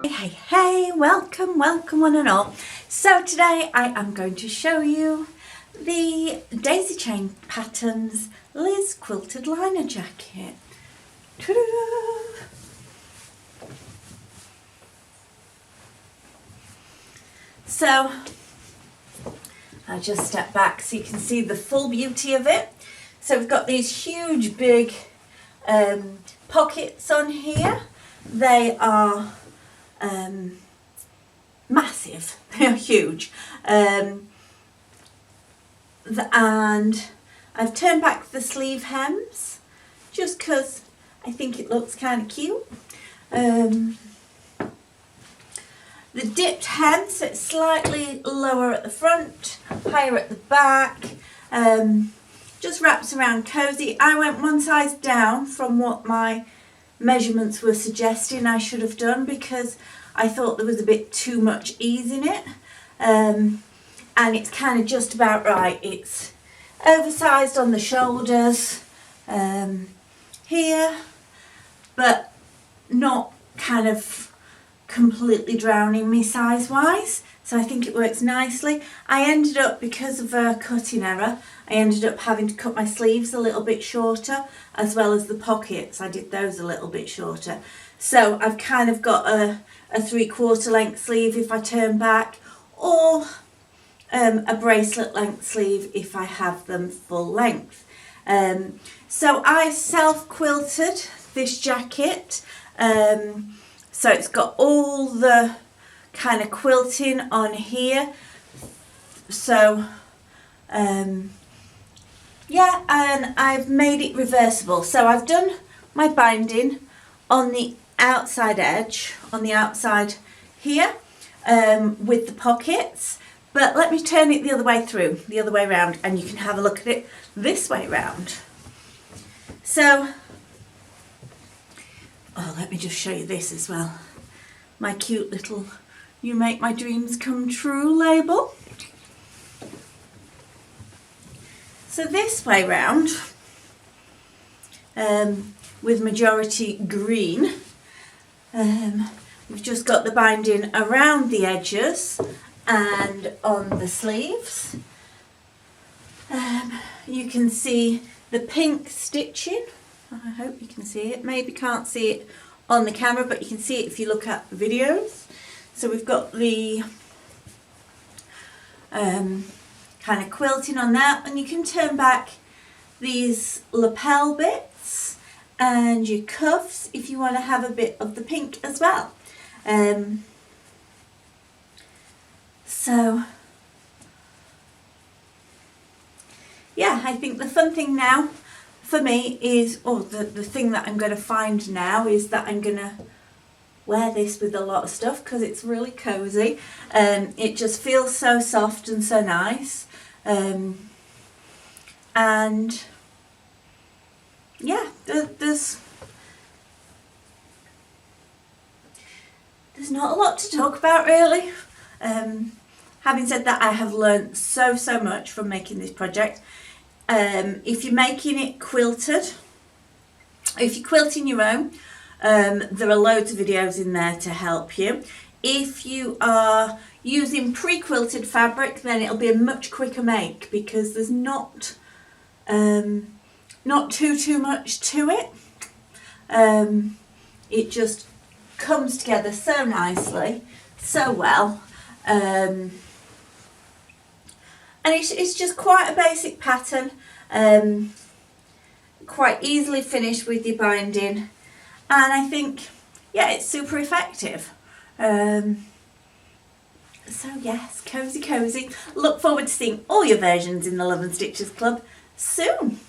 Hey, welcome one and all. So today I am going to show you the daisy chain patterns Liz quilted liner jacket. Ta-da! So I'll just step back so you can see the full beauty of it. So we've got these huge big pockets on here. They are massive, they are huge, and I've turned back the sleeve hems just because I think it looks kind of cute. The dipped hem, so it's slightly lower at the front, higher at the back, just wraps around cozy. I went one size down from what my measurements were suggesting I should have done because I thought there was a bit too much ease in it, and it's kind of just about right. It's oversized on the shoulders here, but not kind of completely drowning me size wise, so I think it works nicely. I ended up, because of a cutting error, I ended up having to cut my sleeves a little bit shorter, as well as the pockets. I did those a little bit shorter, so I've kind of got a 3/4 length sleeve if I turn back, or a bracelet length sleeve if I have them full length. So I self quilted this jacket, so it's got all the kind of quilting on here. So yeah, and I've made it reversible. So I've done my binding on the outside edge, on the outside here, with the pockets, but let me turn it the other way through, the other way round, and you can have a look at it this way round. So, oh, let me just show you this as well. My cute little "You Make My Dreams Come True" label. So this way round, with majority green, we've just got the binding around the edges and on the sleeves. You can see the pink stitching. I hope you can see it. Maybe can't see it on the camera, but you can see it if you look at the videos. So we've got the kind of quilting on that, and you can turn back these lapel bits and your cuffs if you want to have a bit of the pink as well. So yeah, I think the fun thing now for me is, the thing that I'm going to find now is that I'm going to wear this with a lot of stuff because it's really cozy. It just feels so soft and so nice. And yeah, there's not a lot to talk about really. Having said that, I have learned so much from making this project. If you're making it quilted, if you're quilting your own, there are loads of videos in there to help you. If you are using pre-quilted fabric, then it'll be a much quicker make because there's not too much to it. It just comes together so nicely, so well, and it's just quite a basic pattern, quite easily finished with your binding, and I think, yeah, it's super effective. So yes, cozy. Look forward to seeing all your versions in the Love and Stitches Club soon.